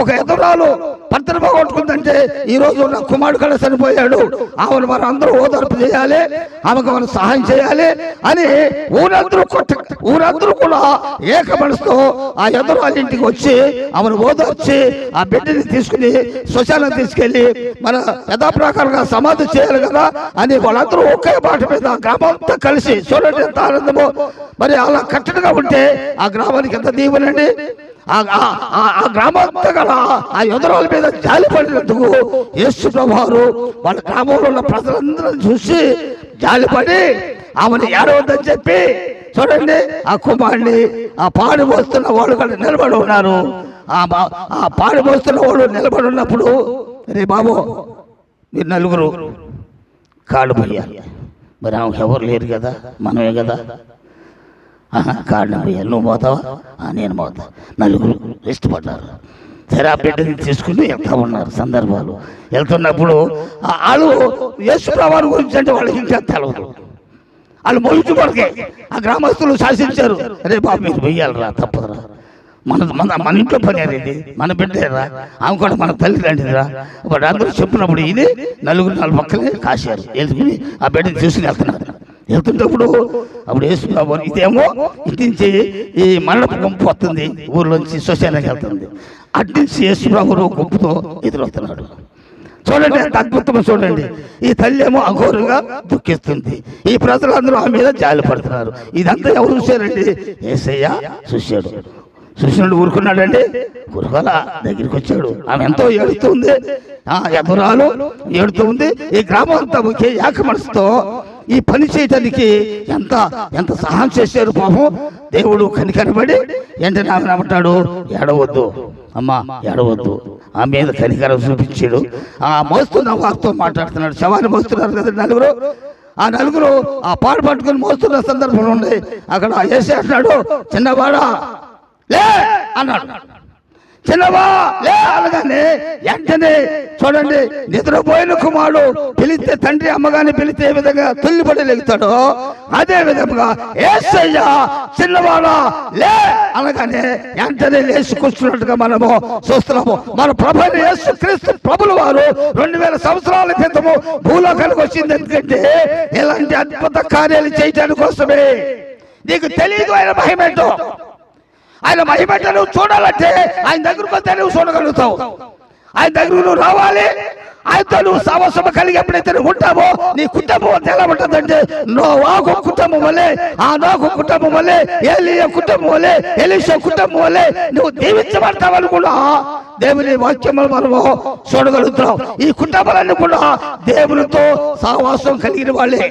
S1: ఒక ఎదురాలు భర్తను పోగొట్టుకుందంటే ఈ రోజు నా కుమారుడు కూడా చనిపోయాడు, ఆమెను మనం అందరూ ఓదార్పు చేయాలి, ఆమెకు మనం సహాయం చేయాలి అని ఊరందరూ కూడా ఏక మనసుతో ఆ ఎదురాలి ఇంటికి వచ్చి ఆమెను ఓదార్చి ఆ బిడ్డని తీసుకుని శ్మశానం తీసుకెళ్లి మన యథాప్రకారంగా సమాధి చేయాలి కదా అని వాళ్ళందరూ ఒకే మాట మీద గ్రామంతో కలిసి చూడండి ఎంత ఆనందమో. మరి అలా కట్టడిగా ఉంటే ఆ గ్రామానికి ఎంత దీవెనండి. ఆ గ్రామంతా గల ఆ ఎదురాల మీద జాలి పడినందుకు యేసు ప్రభువారు వాళ్ళ గ్రామంలో ఉన్న ప్రజలందరూ చూసి జాలిపడి ఆమెను ఏడవద్దని చెప్పి చూడండి ఆ కుమారుని ఆ పాడి మోస్తున్న వాళ్ళు కూడా నిలబడి ఉన్నారు. ఆ పాడి మోస్తున్న వాళ్ళు నిలబడి ఉన్నప్పుడు రే బాబు మీరు నలుగురు కాళ్ళు పోయారు, మరి ఆమెకు ఎవరు లేరు కదా, మనమే కదా, కాళ్ళు పోయారు, నువ్వు పోతావా, నేను పోతా. నలుగురు ఇష్టపడ్డారు. సరే ఆ బిడ్డని తీసుకుని వెళ్తా ఉన్నారు. సందర్భాలు వెళ్తున్నప్పుడు వాళ్ళు యేసు ప్రభువు గురించి అంటే వాళ్ళకి ఇంకా తెలవదు. వాళ్ళు మొలుచు కొరకే ఆ గ్రామస్తులు శాసించారు, అరే బాబు మీరు వెయ్యాలరా, తప్పదురా, మన ఇంట్లో పని అనేది, మన బిడ్డరా, ఆమె కూడా మన తల్లి లాంటిదిరా. వాడు అందరూ చెప్పినప్పుడు ఇది నలుగురు నాలుగు పక్కనే కాశారు, వెళ్తుకుని ఆ బిడ్డని తీసుకుని వెళ్తున్నారు. వెళ్తున్నప్పుడు అప్పుడు యేసు ఇదేమో ఇటు నుంచి ఈ మరణపు గుంపు వస్తుంది, ఊర్లోంచి శ్మశానానికి వెళ్తుంది, అటు నుంచి యేసు ప్రభువు గుంపుతో ఎదురవుతున్నాడు. చూడండి ఎంత అద్భుతమో చూడండి. ఈ తల్లి ఏమో అఘోరంగా దుఃఖిస్తుంది, ఈ ప్రజలందరూ ఆమె మీద జాలి పడుతున్నారు. ఇదంతా ఎవరు చూశారండి? యేసయ్య చూశాడు. చూసినట్టు ఊరుకున్నాడండి, ఊరుకోలా, దగ్గరికి వచ్చాడు. ఆమె ఎంతో ఏడుస్తుంది, ఎదురాలు ఏడుతుంది. ఈ గ్రామం అంతా ఒకే ఏక మనసుతో ఈ పని చేయటానికి ఎంత సహాయం చేశారు. పాపం దేవుడు కనికరపడి వెంటనే ఆమె ఏమంటాడు, ఏడవద్దు అమ్మా, ఏడవద్దు, ఆ మీద కనికరం చూపించాడు. ఆ మోస్తున్న వారితో మాట్లాడుతున్నాడు. శవాన్ని మోస్తున్నారు కదా నలుగురు, ఆ నలుగురు ఆ పాడు పట్టుకుని మోస్తున్న సందర్భం ఉంది. అక్కడ యేసు అంటున్నాడు, చిన్నవాడా లే అన్నాడు. చిన్నవా లే అనగానే వెంటనే చూడండి, నిద్రపోయిన కుమారుడు పిలిస్తే, తండ్రి అమ్మగాని పిలిస్తే ఏ విధంగా తుల్లిపడి లెగుతాడో అదే విధంగా యేసయ్య చిన్నవాడా లే అనగానే వెంటనే లేచి కూర్చున్నట్టుగా మనము చూస్తున్నాము. మన ప్రభు యేసు క్రీస్తు ప్రభుల వారు 2000 సంవత్సరాల క్రితము భూలోకానికి వచ్చింది. ఎందుకంటే ఇలాంటి అద్భుత కార్యాలు చేయడానికి కోసమే. నీకు తెలియదు ఆయన మహిమేంటో. ఆయన మహిమేంటో నువ్వు చూడాలంటే ఆయన దగ్గరకు వస్తే నువ్వు చూడగలుగుతావు. ఆయన దగ్గర నువ్వు రావాలి, ఆయనతో నువ్వు సహవాసం కలిగి ఎప్పుడైతే నువ్వు ఉంటావో నీ కుటుంబం అంతా ఎలా ఉంటుందంటే, నోవాహు కుటుంబం వల్లే, ఆ నోహు కుటుంబం వల్లే, ఏలీయా కుటుంబం వల్లే, ఎలీషా కుటుంబం వల్లే నువ్వు దీవించబడతావని కూడా దేవుని వాక్యములు మనము చూడగలుగుతాం. ఈ కుటుంబాలన్నీ కూడా దేవునితో సహవాసం కలిగిన వాళ్ళే.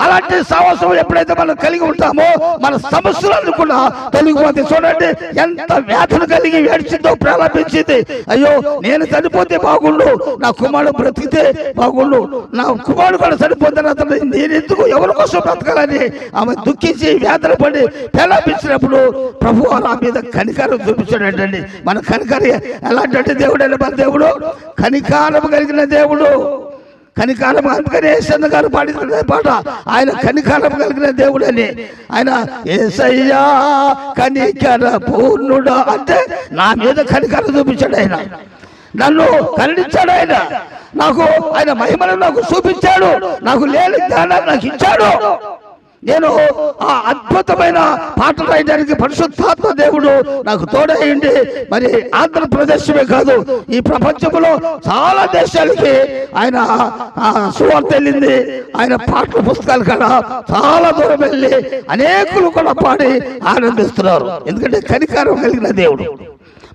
S1: అలాంటి సహవాసం ఎప్పుడైతే మనం కలిగి ఉంటామో మన సమస్యలను కూడా తొలగిపోతే. చూడండి ఎంత వేదన కలిగి ఏడ్చిందో, ప్రారంభించింది. అయ్యో నేను చనిపోతే బాగుండు, నా కుమారుడు బ్రతికితే బాగుండు, నా కుమారుడు కూడా చనిపోతే అతను నేను ఎందుకు ఎవరి కోసం బ్రతకాలని ఆమె దుఃఖించి వేదన పడి ప్రారంభించినప్పుడు ప్రభు ఆ మీద కనికారం చూపించాడండి. మన కనికారం ఎలాంటి దేవుడు అని, మన దేవుడు కనికారం కలిగిన దేవుడు. కనికారం అందుకని యేసన్న గారు పాడిన పాట, ఆయన కనికారం కలిగిన దేవుడు అని. ఆయన యేసయ్యా కనికర పూర్ణుడా అంటే నా మీద కనికారం చూపించాడు. ఆయన నన్ను కరుణించాడు. నాకు ఆయన మహిమను నాకు చూపించాడు. నాకు లేని జ్ఞానాన్ని నాకు ఇచ్చాడు. నేను ఆ అద్భుతమైన పాటలు రాయడానికి పరిశుద్ధాత్మ దేవుడు నాకు తోడైంది. మరి ఆంధ్రప్రదేశమే కాదు, ఈ ప్రపంచంలో చాలా దేశాలకి ఆయన సువార్త వెళ్ళింది. ఆయన పాటల పుస్తకాలు కూడా చాలా దూరం వెళ్ళి అనేకులు కూడా పాడి ఆనందిస్తున్నారు. ఎందుకంటే కనికారం కలిగిన దేవుడు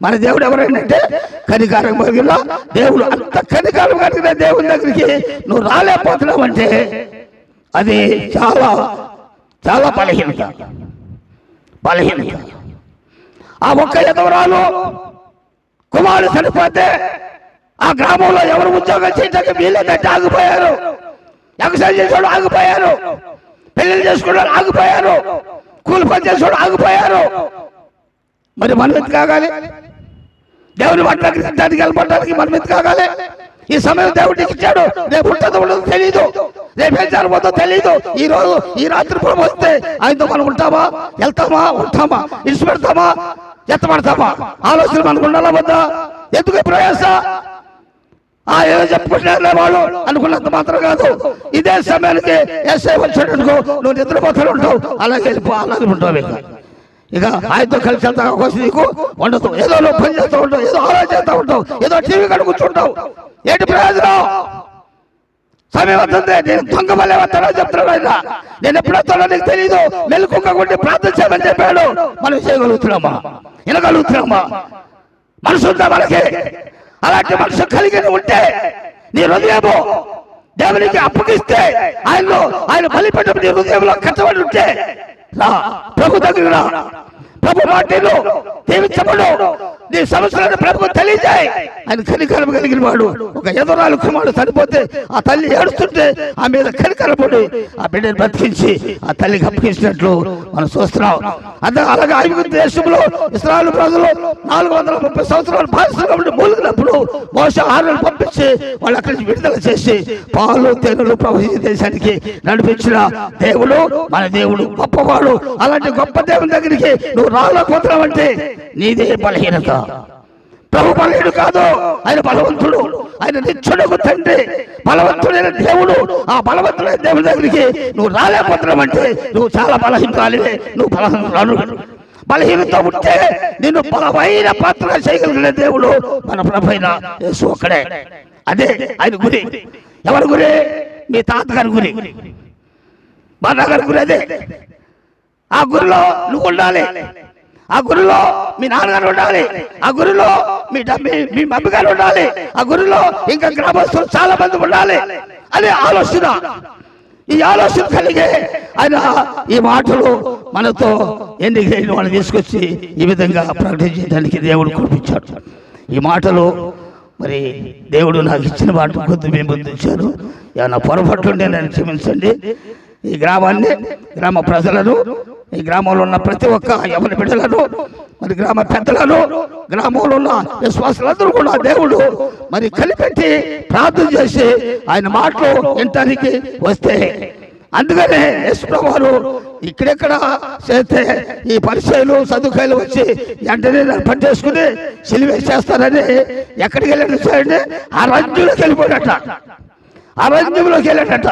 S1: మన దేవుడు. ఎవరైనా కనికారం కలిగిన దేవుడు. అంత కనికారం కలిగిన దేవుని దగ్గరికి నువ్వు రాలేకపోతున్నావంటే అది చాలా చాలా బలహీనత. ఆ ఒక్క ఎదవరాలు కుమారుడు చనిపోతే ఆ గ్రామంలో ఎవరు ఉద్యోగం చేయడానికి వీళ్ళకంటే ఆగిపోయారు. వ్యవసాయం చేసేవాడు ఆగిపోయారు, పెళ్లి చేసుకున్నాడు ఆగిపోయారు, కూలి పని చేసేవాడు ఆగిపోయారు. మరి మనం ఎంత కాగాలి? దేవుని మాట్లాడడానికి వెళ్ళబడడానికి మనం ఎంత కాగాలి? ఈ సమయం దేవుడికి ఇచ్చాడు. రేపు ఉంటుందో ఉండదో తెలియదు, రేపు ఏం జరగబోతుందో తెలియదు. ఈ రోజు ఈ రాత్రి ప్రభు వస్తే ఆయనతో మనం ఉంటామా, వెళ్తామా, ఉంటామా, ఇడిచిపెడతామా, ఎత్తపడతామా? ఆలోచన మనకు ఉండాలా వద్దా? ఎందుకు ప్రయాస? ఏదో చెప్పుకుంటున్నారులే వాళ్ళు అనుకున్నంత మాత్రం కాదు. ఇదే సమయానికి ఎస్ఐ వచ్చాడు అనుకో, నువ్వు నిద్రపోతూ ఉంటావు, అలాగే ఉంటావు. ఇక ఆయనతో కలిసి వెళ్తా అవకాశం నీకు ఉండదు. ఏదో నువ్వు పని చేస్తూ ఉంటావు, ఏదో ఆలోచన చేస్తూ ఉంటావు, ఏదో టీవీ కడ కూర్చుంటావు. ఏంటి ప్రయోజనం? సమయం వస్తుంది. నేను దొంగ వల్లే వస్తానో చెప్తున్నాడు ఆయన. నేను ఎప్పుడు వస్తానో నీకు తెలియదు. మెలుకుండి ప్రార్థన చేయమని చెప్పాడు. మనం చేయగలుగుతున్నామా? వినగలుగుతున్నామా? మనసు ఉందా మనకి? అలాంటి మనసు కలిగి ఉంటే నీ హృదయము దేవునికి అప్పగిస్తే, ఆయన బలిపెట్టు నీ హృదయంలో కట్టబడి ఉంటే ప్రభు దగ్గర ప్రభు మాటలు దీవించబడు. నీ సమస్యలను ప్రభు తెలియజేయి. ఆయన కనికరం కలిగిన వాడు. ఒక ఎదురాలు కుమారుడు చనిపోతే ఆ తల్లి ఏడుస్తుంటే ఆ మీద కనికరపడి ఆ బిడ్డను బ్రతికించి ఆ తల్లికి అప్పగించినట్లు మనం చూస్తున్నాం. అలాగే ఐగుప్తు దేశంలో ఇశ్రాయేలు ప్రజలు 430 సంవత్సరాలు బానిసలుగా మూలిగినప్పుడు మోషే ఆహారాలు పంపించి వాళ్ళు అక్కడి నుంచి విడుదల చేసి పాలు తేనెలు ప్రవహించే దేశానికి నడిపించిన దేవుడు మన దేవుడు గొప్పవాడు. అలాంటి గొప్ప దేవుని దగ్గరికి నువ్వు రాలేకపోతున్నావంటే నీదే బలహీనత. ప్రభు బలహీనుడు కాదు, ఆయన బలవంతుడు. ఆయన నిత్యుడకు తండ్రి, బలవంతుడైన దేవుడు. ఆ బలవంతుడైన దేవుడి దగ్గరికి నువ్వు రాలేకపోతున్నావంటే నువ్వు చాలా బలహీనరాలివే. నువ్వు బలహీనత ఉంటే నిన్ను బలమైన పాత్ర చేయగలిగిన దేవుడు మన ప్రభు అయిన యేసు ఒక్కడే. అదే ఆయన గురి. ఎవరి గురి? మీ తాతగారి గురి, మా నాన్నగారి గురి. అదే ఆ గురిలో నువ్వు ఉండాలి. ఆ గురిలో మీ నాన్నగారు ఉండాలి. ఆ గురిలో మీ మమ్మీ గారు ఉండాలి. ఆ గురిలో ఇంకా గ్రామస్తులు చాలా మంది ఉండాలి. అదే ఆలోచన. ఈ ఆలోచన కలిగే ఆయన ఈ మాటలు మనతో ఎన్నికైన వాళ్ళు తీసుకొచ్చి ఈ విధంగా ప్రకటించడానికి దేవుడు కురిపించాడు. ఈ మాటలు మరి దేవుడు నాకు ఇచ్చిన మాట కొద్ది మేము పొందించారు. ఏమన్నా పొరపాటుంటే నన్ను క్షమించండి. ఈ గ్రామాన్ని, గ్రామ ప్రజలను, ఈ గ్రామంలో ఉన్న ప్రతి ఒక్క ఎవరి బిడ్డలను, మరి గ్రామ పెద్దలను, గ్రామంలో ఉన్న విశ్వాసులందరూ కూడా దేవుడు మరి కలిపెట్టి ప్రార్థన చేసి ఆయన మాటలు వినటానికి వస్తే, అందుకనే యేసుప్రభువారు ఇక్కడెక్కడ చేస్తే ఈ పరిచయాలు సదుకాయలు వచ్చి వెంటనే పనిచేసుకుని సిలివేసేస్తారని ఎక్కడికి వెళ్ళాడు చూడండి, అరణ్యంలోకి వెళ్ళిపోయాడట. అరణ్యంలోకి వెళ్ళాడట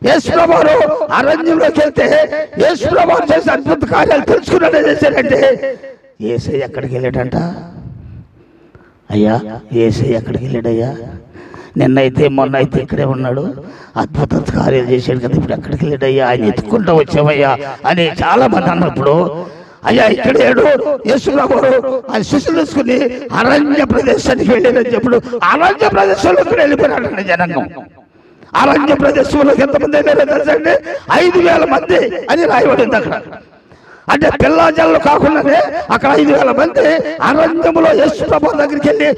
S1: యేసుప్రభువారు. అరణ్యంలోకి వెళ్తే యేసుప్రభువారు చేసే అద్భుత కార్యాలు తెలుసుకున్నాడే చేశాడంటే, యేసయ్య ఎక్కడికి వెళ్ళాడంట? అయ్యా యేసయ్య ఎక్కడికి వెళ్ళాడయ్యా? నిన్నైతే మొన్న అయితే ఇక్కడే ఉన్నాడు, అద్భుత కార్యాలు చేశాడు కదా, ఇప్పుడు ఎక్కడికి వెళ్ళాడయ్యా? ఆయన ఎత్తుకుంటూ వచ్చామయ్యా అని చాలా మంది అన్నప్పుడు, అయ్యా ఇక్కడ ఏడు యేసుప్రభువారు ఆయన శిష్యులు తీసుకుని అరణ్య ప్రదేశానికి వెళ్ళాడని చెప్పుడు అరణ్య ప్రదేశంలో ఇక్కడ వెళ్ళిపోయాడండి జనాంగం. అరణ్య ప్రదేశంలోకి ఎంతమంది అయినా తెలుసండి? 5,000 మంది అని రాయబడింది అక్కడ. అంటే పిల్లాజల్లు కాకుండానే అక్కడ 5,000 మంది అరణ్యంలో యేసుప్రభువు దగ్గరికి వెళ్ళి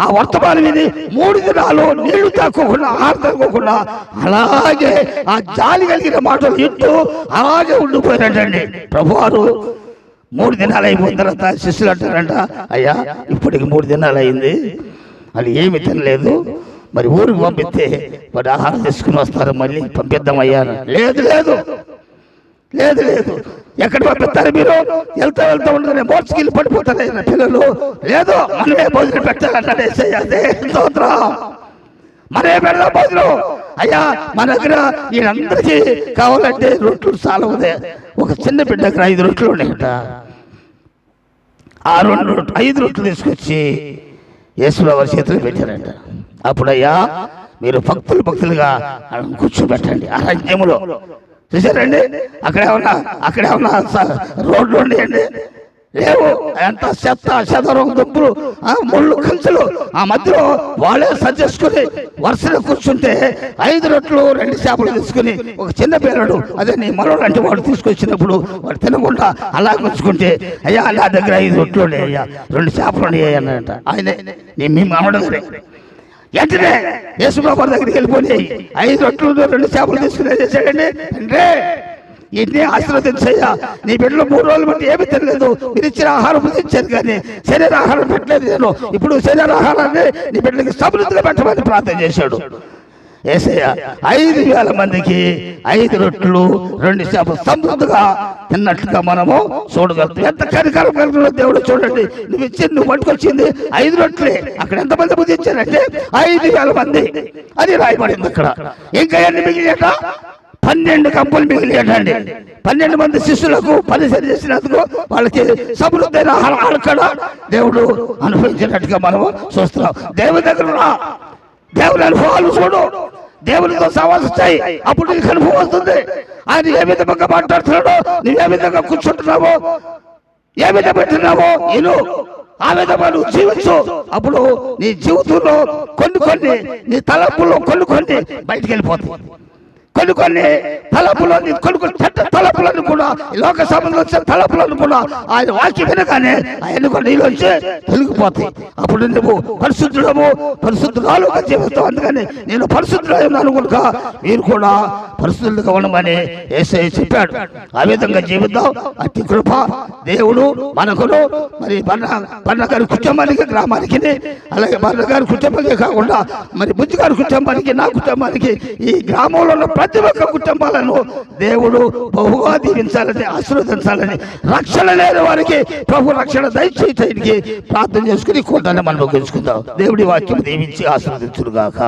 S1: ఆ వర్తమానం విని 3 దినాలు నీళ్లు తాక్కోకుండా, ఆహారం తాక్కోకుండా అలాగే ఆ జాలి కలిగిన మాటలు వింటూ అలాగే ఉండిపోయాడండి. ప్రభువారు 3 దినాలు అయిపోయిన తర్వాత శిష్యులు అంటారంట, అయ్యా ఇప్పటికి 3 దినాలు అయింది, అది ఏమి తినలేదు, మరి ఊరికి పంపిస్తే మరి ఆహారం తీసుకుని వస్తారు, మళ్ళీ పంపిద్దామయ్యా. లేదు లేదు లేదు లేదు, ఎక్కడ పంపిస్తారు మీరు? వెళ్తా ఉండగానే మోర్చుకెళ్ళి పడిపోతారు పిల్లలు. లేదు మనమే భోజనం పెట్టాలన్నాడే. అదే స్తోత్రం, మనమే పెడదాం భోజనం. అయ్యా మన దగ్గర వీళ్ళందరికీ కావాలంటే రొట్లు చాలా ఉన్నాయి. ఒక చిన్న బిడ్డ దగ్గర 5 రొట్లు ఉన్నాయట. ఆ 5 రొట్లు తీసుకొచ్చి యేసుప్రభువు చేతులు పెట్టారంట. అప్పుడయ్యా మీరు భక్తులుగా కూర్చోబెట్టండి అరణ్యములో. చూసారండి అక్కడ ఏమన్నా రోడ్లు ఉన్నాయండి? లేవు. ఎంత చెత్త చెదరం దుబ్బులు, ముళ్ళు కంచులు. ఆ మధ్యలో వాళ్ళే సజ్జేసుకుని వరుసలో కూర్చుంటే 5 రొట్లు 2 చేపలు తీసుకుని ఒక చిన్న పిల్లడు, అదే నీ మనోడు అంటే వాడు తీసుకొచ్చినప్పుడు వాడు తినకుండా అలా కూర్చుకుంటే, అయ్యా నా దగ్గర 5 రొట్లు ఉన్నాయి అయ్యా, 2 చేపలు ఉన్నాయి అన్నట. ఆయనే మీ మనోడు గారే. వెంటనే యేసుప్రభువు దగ్గరికి వెళ్ళిపోయి 5 రొట్లు 2 చేపలు తీసుకుని చేశాడండి. అంటే ఇన్ని ఆశీర్వదించయ్యా. నీ బిడ్డలు 3 రోజుల బట్టి ఏమి తినలేదు, మీరు ఇచ్చిన ఆహారం ఇచ్చారు కానీ శరీర ఆహారం పెట్టలేదు. నేను ఇప్పుడు శరీర ఆహారాన్ని నీ బిడ్డలకి సమృద్ధిగా పెట్టమని ప్రార్థన చేశాడు. యేసయ్య 5,000 మందికి 5 రొట్టెలు 2 చేపలు సమృద్ధిగా తిన్నట్లుగా మనము చూడగలుగుతాం. ఎంత కనికరం కలిగిన దేవుడు చూడండి. నువ్వు పట్టుకొచ్చింది 5 రొట్టెలే. అక్కడ ఎంతమంది బుద్ధి ఇచ్చారంటే 5,000 మంది అది రాయబడింది అక్కడ. ఇంకా ఎన్ని మిగిలిట? 12 కంపులు మిగిలియండి. 12 మంది శిష్యులకు పరిచయం చేసినందుకు వాళ్ళకి సమృద్ధైన ఆహారం దేవుడు అనుభవించినట్టుగా మనము చూస్తున్నాం. దేవుని దగ్గర దేవుని అనుభవాలు చూడు, దేవునితో సవాసాయి, అప్పుడు నీకు అనుభవం వస్తుంది. ఆయన ఏ విధంగా మాట్లాడుతున్నాడో, నువ్వు ఏ విధంగా కూర్చుంటున్నావో, ఏ విధంగా పెట్టినావో ఇను, ఆ విధంగా నువ్వు జీవించు. అప్పుడు నీ జీవితంలో కొన్ని నీ తలపులో కొన్ని బయటికి వెళ్ళిపోతాయి. కొన్ని తలపులని చెడ్డ తలపులను కూడా, లోక సంబంధం వచ్చిన తలపులను కూడా ఆయన వాక్యం వినగానే ఆయన కూడా నీళ్ళు వచ్చి తొలగిపోతాయి. అప్పుడు నువ్వు పరిశుద్ధురాలుగా జీవిస్తావు. అందుకని నేను పరిశుద్ధులు కనుక మీరు కూడా పరిశుద్ధులుగా ఉండమని యేసయ్య చెప్పాడు. ఆ విధంగా జీవిద్దాం. అతి కృప దేవుడు మనకును, మరి బన్న గారి కుటుంబానికి, గ్రామానికి, అలాగే బన్న గారి కుటుంబానికి కాకుండా మరి బుజ్జి గారి కుటుంబానికి, నా కుటుంబానికి, ఈ గ్రామంలో ఉన్న ప్రతి ఒక్క కుటుంబాలను దేవుడు బహుగా దీవించాలని, ఆశీర్వదించాలని, రక్షణ లేని వారికి ప్రభు రక్షణ దయచేయడానికి ప్రార్థన చేసుకుని కొంటాన్ని మనం ముగించుకుందాం. దేవుడి వాక్యం దీవించి ఆశీర్వదించుగాక.